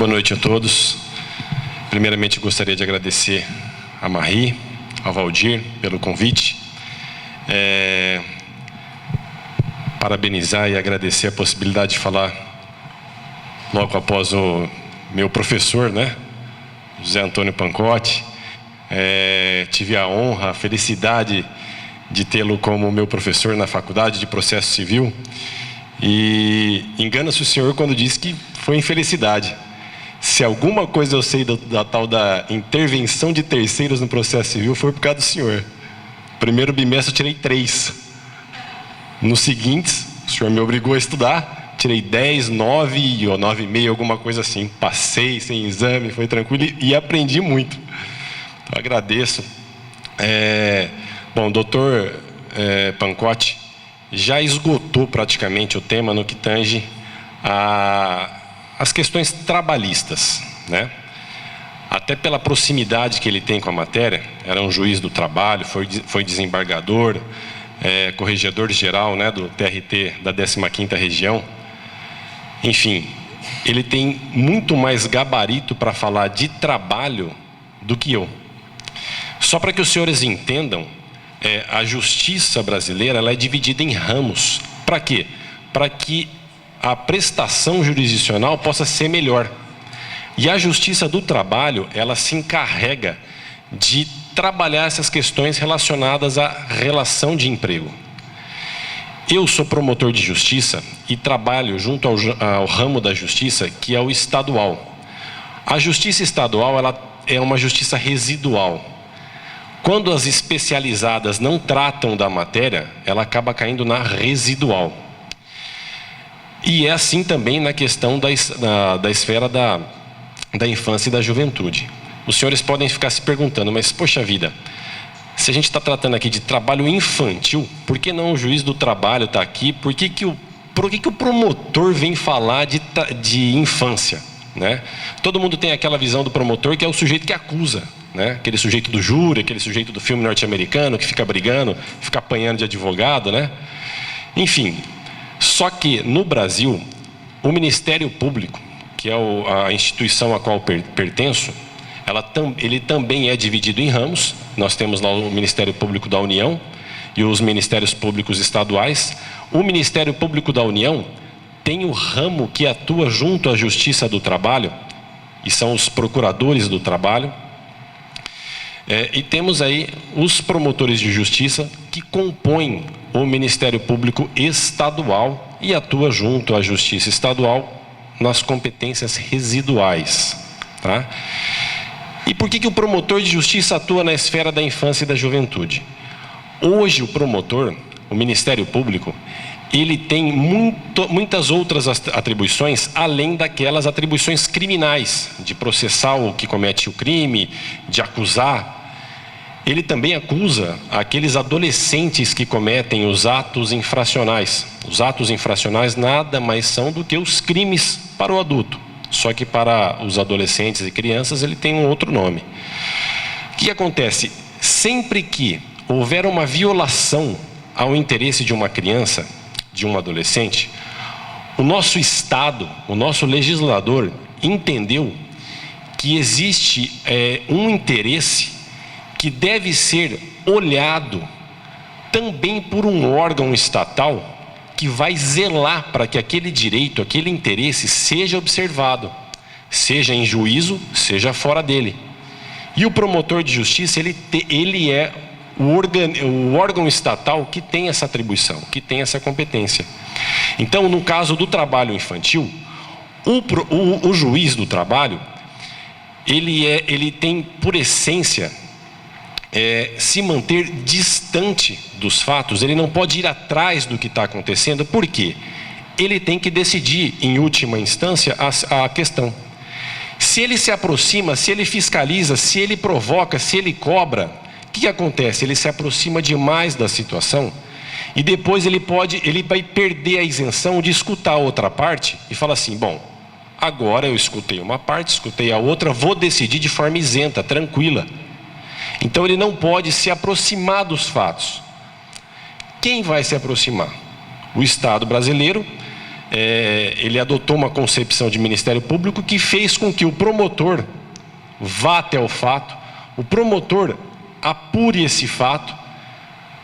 Boa noite a todos. Primeiramente, gostaria de agradecer a Marie, ao Valdir, pelo convite. Parabenizar e agradecer a possibilidade de falar logo após o meu professor, né, José Antônio Pancotti. Tive a honra, a felicidade de tê-lo como meu professor na Faculdade de Processo Civil. E engana-se o senhor quando diz que foi infelicidade. Se alguma coisa eu sei da tal da intervenção de terceiros no processo civil, foi por causa do senhor. Primeiro bimestre eu tirei 3. Nos seguintes, o senhor me obrigou a estudar, tirei 10, 9 ou 9,5, alguma coisa assim. Passei sem exame, foi tranquilo e aprendi muito. Então, agradeço. Bom, o doutor Pancotti já esgotou praticamente o tema no que tange as questões trabalhistas, né? Até pela proximidade que ele tem com a matéria. Era um juiz do trabalho, foi desembargador, corregedor-geral, né, do TRT da 15ª região. Enfim, ele tem muito mais gabarito para falar de trabalho do que eu. Só para que os senhores entendam, a justiça brasileira ela é dividida em ramos. Para quê? Para que a prestação jurisdicional possa ser melhor. E a justiça do trabalho, ela se encarrega de trabalhar essas questões relacionadas à relação de emprego. Eu sou promotor de justiça e trabalho junto ao ramo da justiça, que é o estadual. A justiça estadual, ela é uma justiça residual. Quando as especializadas não tratam da matéria, ela acaba caindo na residual. E é assim também na questão da esfera da infância e da juventude. Os senhores podem ficar se perguntando, mas poxa vida, se a gente está tratando aqui de trabalho infantil, por que não o juiz do trabalho está aqui? Por que o promotor vem falar de infância, né? Todo mundo tem aquela visão do promotor que é o sujeito que acusa, né? Aquele sujeito do júri, aquele sujeito do filme norte-americano que fica brigando, fica apanhando de advogado, né? Enfim, só que no Brasil, o Ministério Público, que é a instituição a qual pertenço, ele também é dividido em ramos. Nós temos lá o Ministério Público da União e os Ministérios Públicos Estaduais. O Ministério Público da União tem o ramo que atua junto à Justiça do Trabalho, e são os procuradores do trabalho. E temos aí os promotores de justiça que compõem o Ministério Público Estadual e atua junto à Justiça Estadual nas competências residuais, tá? E por que o promotor de justiça atua na esfera da infância e da juventude? Hoje o promotor, o Ministério Público, ele tem muitas outras atribuições, além daquelas atribuições criminais, de processar o que comete o crime, de acusar. Ele também acusa aqueles adolescentes que cometem os atos infracionais. Os atos infracionais nada mais são do que os crimes para o adulto. Só que para os adolescentes e crianças ele tem um outro nome. O que acontece? Sempre que houver uma violação ao interesse de uma criança, de um adolescente, o nosso Estado, o nosso legislador entendeu que existe um interesse que deve ser olhado também por um órgão estatal que vai zelar para que aquele direito, aquele interesse seja observado, seja em juízo, seja fora dele. E o promotor de justiça, ele é o órgão estatal que tem essa atribuição, que tem essa competência. Então, no caso do trabalho infantil, o juiz do trabalho, ele tem por essência se manter distante dos fatos. Ele não pode ir atrás do que está acontecendo. Por quê? Ele tem que decidir, em última instância, a questão. Se ele se aproxima, se ele fiscaliza, se ele provoca, se ele cobra, o que acontece? Ele se aproxima demais da situação e depois ele vai perder a isenção de escutar a outra parte e fala assim, bom, agora eu escutei uma parte, escutei a outra, vou decidir de forma isenta, tranquila. Então ele não pode se aproximar dos fatos. Quem vai se aproximar? O Estado brasileiro ele adotou uma concepção de Ministério Público que fez com que o promotor vá até o fato, o promotor apure esse fato,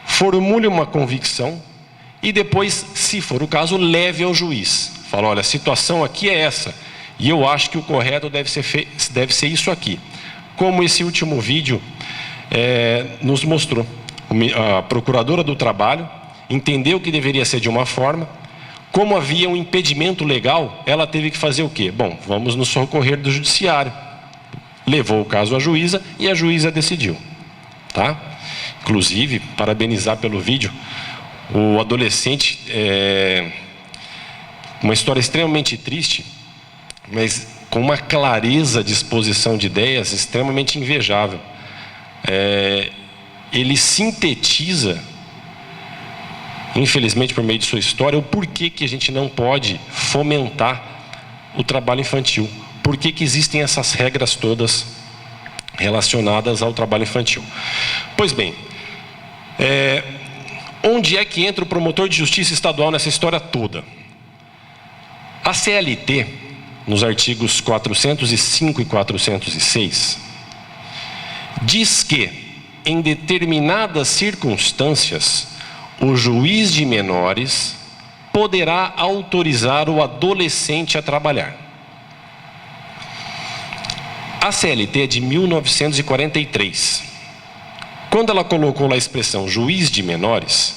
formule uma convicção e depois, se for o caso, leve ao juiz. Fala, olha, a situação aqui é essa e eu acho que o correto deve ser isso aqui. Como esse último vídeo nos mostrou. A procuradora do trabalho entendeu que deveria ser de uma forma. Como havia um impedimento legal, ela teve que fazer o quê? Bom, vamos nos socorrer do judiciário. Levou o caso à juíza e a juíza decidiu. Tá? Inclusive, parabenizar pelo vídeo, o adolescente, uma história extremamente triste, mas com uma clareza de exposição de ideias extremamente invejável. Ele sintetiza, infelizmente por meio de sua história, o porquê que a gente não pode fomentar o trabalho infantil. Por que existem essas regras todas relacionadas ao trabalho infantil? Pois bem, onde é que entra o promotor de justiça estadual nessa história toda? A CLT, nos artigos 405 e 406, diz que, em determinadas circunstâncias, o juiz de menores poderá autorizar o adolescente a trabalhar. A CLT é de 1943. Quando ela colocou lá a expressão juiz de menores,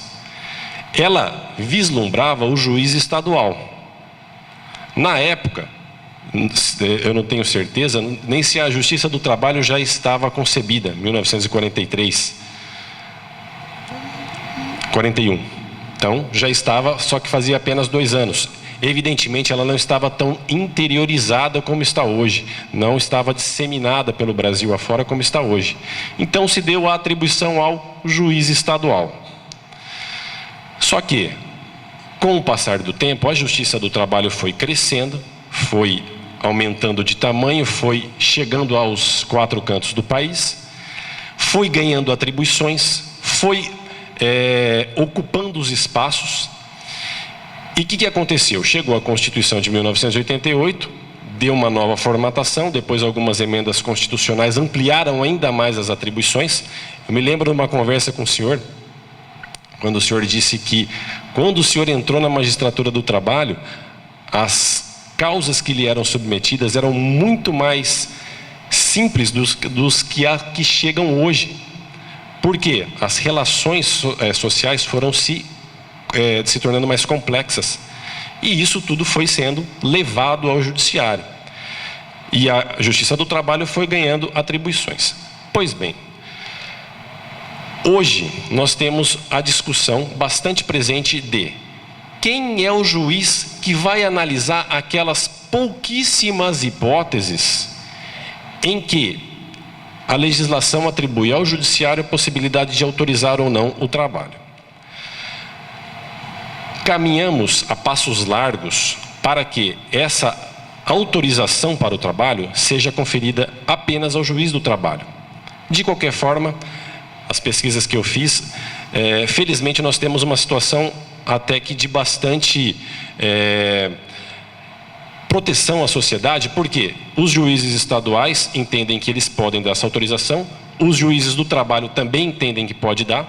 ela vislumbrava o juiz estadual. Na época, eu não tenho certeza nem se a Justiça do Trabalho já estava concebida, 1943, 41. Então, já estava, só que fazia apenas 2 anos. Evidentemente, ela não estava tão interiorizada como está hoje, não estava disseminada pelo Brasil afora como está hoje. Então, se deu a atribuição ao juiz estadual. Só que, com o passar do tempo, a Justiça do Trabalho foi crescendo, foi aumentando de tamanho, foi chegando aos 4 cantos do país, foi ganhando atribuições, foi ocupando os espaços. E o que aconteceu? Chegou a Constituição de 1988, deu uma nova formatação, depois algumas emendas constitucionais ampliaram ainda mais as atribuições. Eu me lembro de uma conversa com o senhor, quando o senhor disse que, quando o senhor entrou na magistratura do trabalho, as causas que lhe eram submetidas eram muito mais simples dos que chegam hoje. Por quê? As relações sociais foram se tornando mais complexas. E isso tudo foi sendo levado ao judiciário. E a Justiça do Trabalho foi ganhando atribuições. Pois bem, hoje nós temos a discussão bastante presente de quem é o juiz que vai analisar aquelas pouquíssimas hipóteses em que a legislação atribui ao judiciário a possibilidade de autorizar ou não o trabalho. Caminhamos a passos largos para que essa autorização para o trabalho seja conferida apenas ao juiz do trabalho. De qualquer forma, as pesquisas que eu fiz, felizmente nós temos uma situação até que de bastante proteção à sociedade, porque os juízes estaduais entendem que eles podem dar essa autorização, os juízes do trabalho também entendem que pode dar.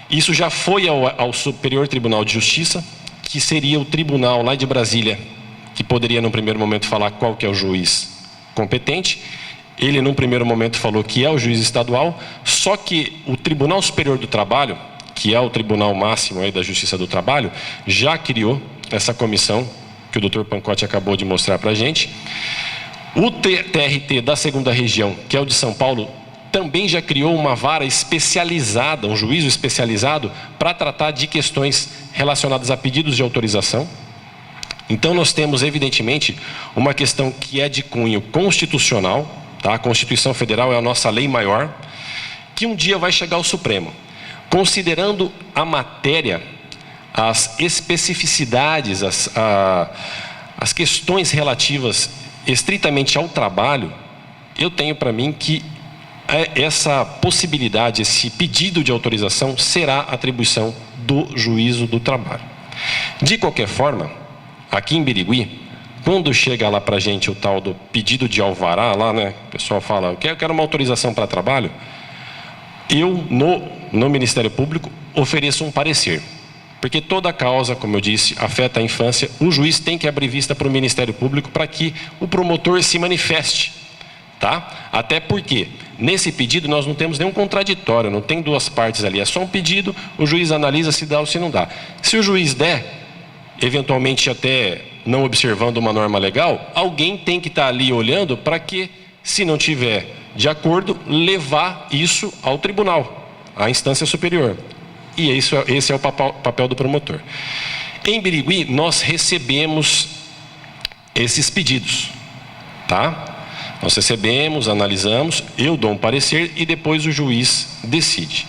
Isso já foi ao Superior Tribunal de Justiça, que seria o tribunal lá de Brasília, que poderia num primeiro momento falar qual que é o juiz competente. Ele num primeiro momento falou que é o juiz estadual, só que o Tribunal Superior do Trabalho, que é o tribunal máximo aí da Justiça do Trabalho, já criou essa comissão que o Dr. Pancotti acabou de mostrar para a gente. O TRT da 2ª Região, que é o de São Paulo, também já criou uma vara especializada, um juízo especializado para tratar de questões relacionadas a pedidos de autorização. Então nós temos evidentemente uma questão que é de cunho constitucional, tá? A Constituição Federal é a nossa lei maior, que um dia vai chegar ao Supremo. Considerando a matéria, as especificidades, as questões relativas estritamente ao trabalho, eu tenho para mim que essa possibilidade, esse pedido de autorização será atribuição do juízo do trabalho. De qualquer forma, aqui em Birigui, quando chega lá para a gente o tal do pedido de alvará, lá, né? O pessoal fala, eu quero uma autorização para trabalho. Eu, no Ministério Público, ofereço um parecer. Porque toda causa, como eu disse, afeta a infância. O juiz tem que abrir vista para o Ministério Público para que o promotor se manifeste. Tá? Até porque, nesse pedido, nós não temos nenhum contraditório, não tem duas partes ali. É só um pedido, o juiz analisa se dá ou se não dá. Se o juiz der, eventualmente até não observando uma norma legal, alguém tem que estar ali olhando para que, se não tiver de acordo, levar isso ao tribunal, à instância superior. E esse é o papel do promotor. Em Birigui, nós recebemos esses pedidos, tá? Nós recebemos, analisamos, eu dou um parecer e depois o juiz decide.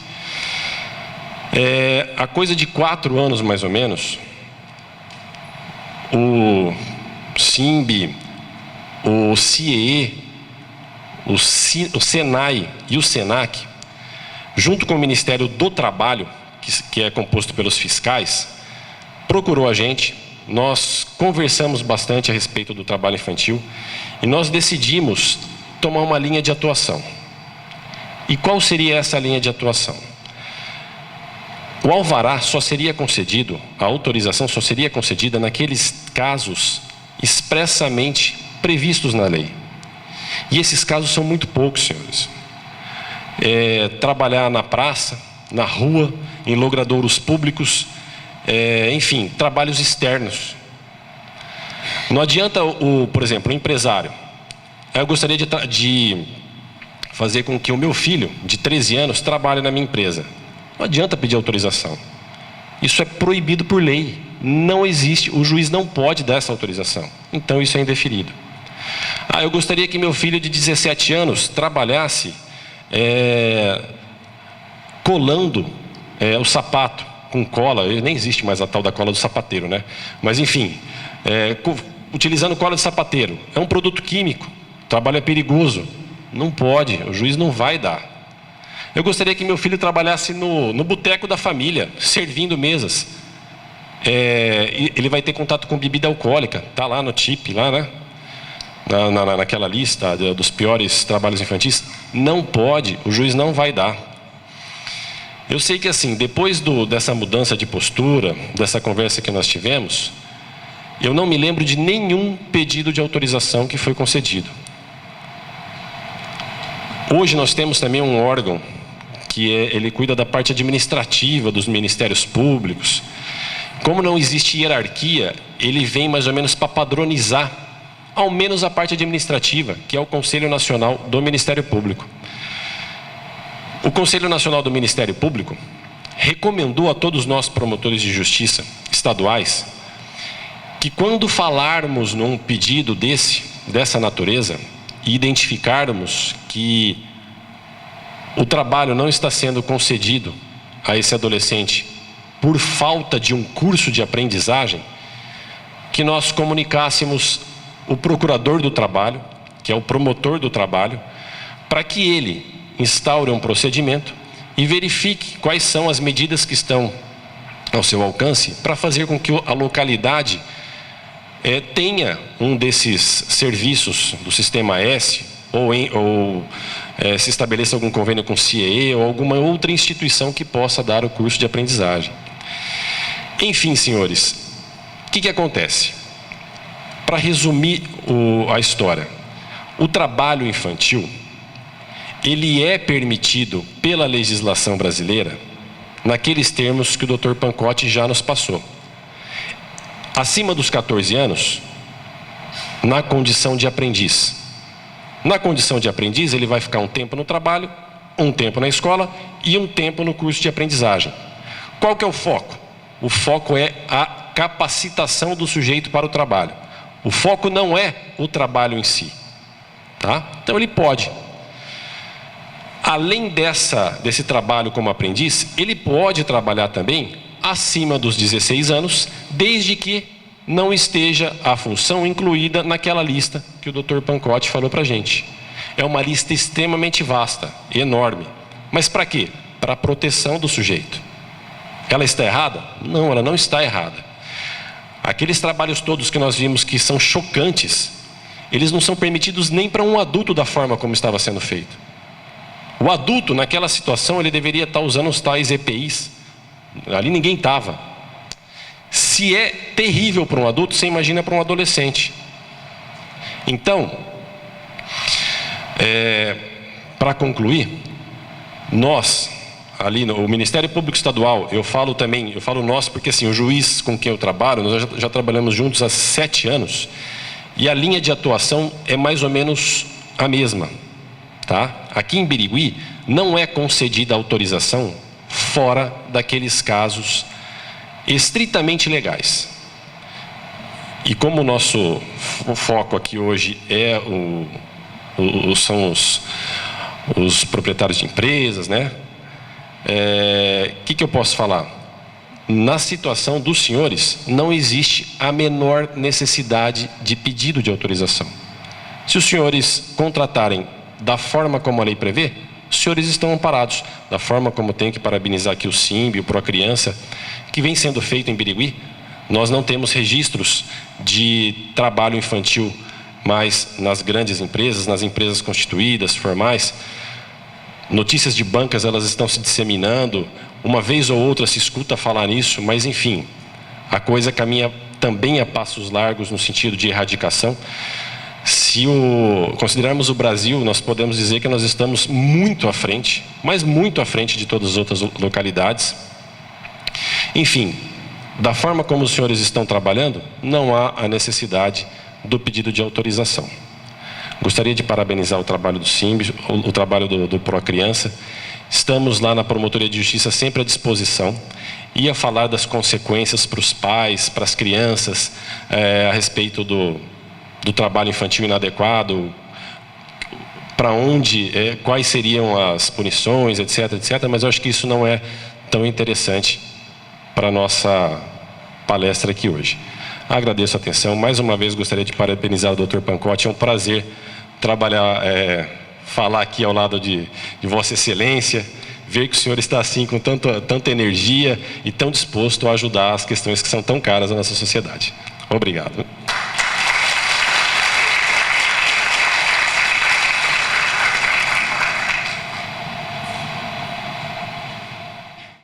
Há coisa de 4 anos, mais ou menos, o SIMB, o CIEE, o SENAI e o SENAC, junto com o Ministério do Trabalho, que é composto pelos fiscais, procurou a gente, nós conversamos bastante a respeito do trabalho infantil e nós decidimos tomar uma linha de atuação. E qual seria essa linha de atuação? O alvará só seria concedido, a autorização só seria concedida naqueles casos expressamente previstos na lei. E esses casos são muito poucos, senhores. Trabalhar na praça, na rua, em logradouros públicos, enfim, trabalhos externos. Não adianta, por exemplo, o empresário. Eu gostaria de fazer com que o meu filho, de 13 anos, trabalhe na minha empresa. Não adianta pedir autorização. Isso é proibido por lei. Não existe, o juiz não pode dar essa autorização. Então isso é indeferido. Eu gostaria que meu filho de 17 anos trabalhasse colando o sapato com cola. Nem existe mais a tal da cola do sapateiro, né? Mas enfim, utilizando cola de sapateiro. É um produto químico, o trabalho é perigoso. Não pode, o juiz não vai dar. Eu gostaria que meu filho trabalhasse no boteco da família, servindo mesas. Ele vai ter contato com bebida alcoólica, está lá no TIP, lá, né? Naquela lista dos piores trabalhos infantis. Não pode, o juiz não vai dar. Eu sei que assim, depois dessa mudança de postura, dessa conversa que nós tivemos, eu não me lembro de nenhum pedido de autorização que foi concedido. Hoje nós temos também um órgão que ele cuida da parte administrativa dos ministérios públicos. Como não existe hierarquia, ele vem mais ou menos para padronizar, ao menos a parte administrativa, que é o Conselho Nacional do Ministério Público. O Conselho Nacional do Ministério Público recomendou a todos nós promotores de justiça estaduais que quando falarmos num pedido dessa natureza e identificarmos que o trabalho não está sendo concedido a esse adolescente por falta de um curso de aprendizagem, que nós comunicássemos o procurador do trabalho, que é o promotor do trabalho, para que ele instaure um procedimento e verifique quais são as medidas que estão ao seu alcance para fazer com que a localidade tenha um desses serviços do Sistema S ou se estabeleça algum convênio com o CIEE ou alguma outra instituição que possa dar o curso de aprendizagem. Enfim, senhores, o que acontece? Para resumir a história, o trabalho infantil, ele é permitido pela legislação brasileira naqueles termos que o Dr. Pancotti já nos passou. Acima dos 14 anos, na condição de aprendiz. Na condição de aprendiz, ele vai ficar um tempo no trabalho, um tempo na escola e um tempo no curso de aprendizagem. Qual que é o foco? O foco é a capacitação do sujeito para o trabalho. O foco não é o trabalho em si, tá? Então ele pode. Além desse trabalho como aprendiz, ele pode trabalhar também acima dos 16 anos, desde que não esteja a função incluída naquela lista que o Dr. Pancotti falou para a gente. É uma lista extremamente vasta, enorme. Mas para quê? Para a proteção do sujeito. Ela está errada? Não, ela não está errada. Aqueles trabalhos todos que nós vimos que são chocantes, eles não são permitidos nem para um adulto da forma como estava sendo feito. O adulto, naquela situação, ele deveria estar usando os tais EPIs. Ali ninguém estava. Se é terrível para um adulto, você imagina para um adolescente. Então, para concluir, nós, ali no Ministério Público Estadual, eu falo nós, porque assim, o juiz com quem eu trabalho, nós já trabalhamos juntos há 7 anos, e a linha de atuação é mais ou menos a mesma, tá? Aqui em Birigui, não é concedida autorização fora daqueles casos estritamente legais. E como o nosso foco aqui hoje são os proprietários de empresas, né? Que eu posso falar? Na situação dos senhores, não existe a menor necessidade de pedido de autorização. Se os senhores contratarem da forma como a lei prevê, os senhores estão amparados. Da forma como tem que parabenizar aqui o SIMB, o Procriança, que vem sendo feito em Birigui. Nós não temos registros de trabalho infantil mais nas grandes empresas, nas empresas constituídas, formais. Notícias de bancas, elas estão se disseminando. Uma vez ou outra se escuta falar nisso, mas enfim, a coisa caminha também a passos largos no sentido de erradicação. Se considerarmos o Brasil, nós podemos dizer que nós estamos muito à frente, mas muito à frente de todas as outras localidades. Enfim, da forma como os senhores estão trabalhando, não há a necessidade do pedido de autorização. Gostaria de parabenizar o trabalho do SIMB, o trabalho do Procriança. Estamos lá na Promotoria de Justiça sempre à disposição. Ia falar das consequências para os pais, para as crianças, a respeito do trabalho infantil inadequado, para onde, quais seriam as punições, etc, etc. Mas eu acho que isso não é tão interessante para a nossa palestra aqui hoje. Agradeço a atenção. Mais uma vez gostaria de parabenizar o Dr. Pancotti. É um prazer trabalhar, falar aqui ao lado de Vossa Excelência, ver que o senhor está assim com tanta energia e tão disposto a ajudar as questões que são tão caras à nossa sociedade. Obrigado.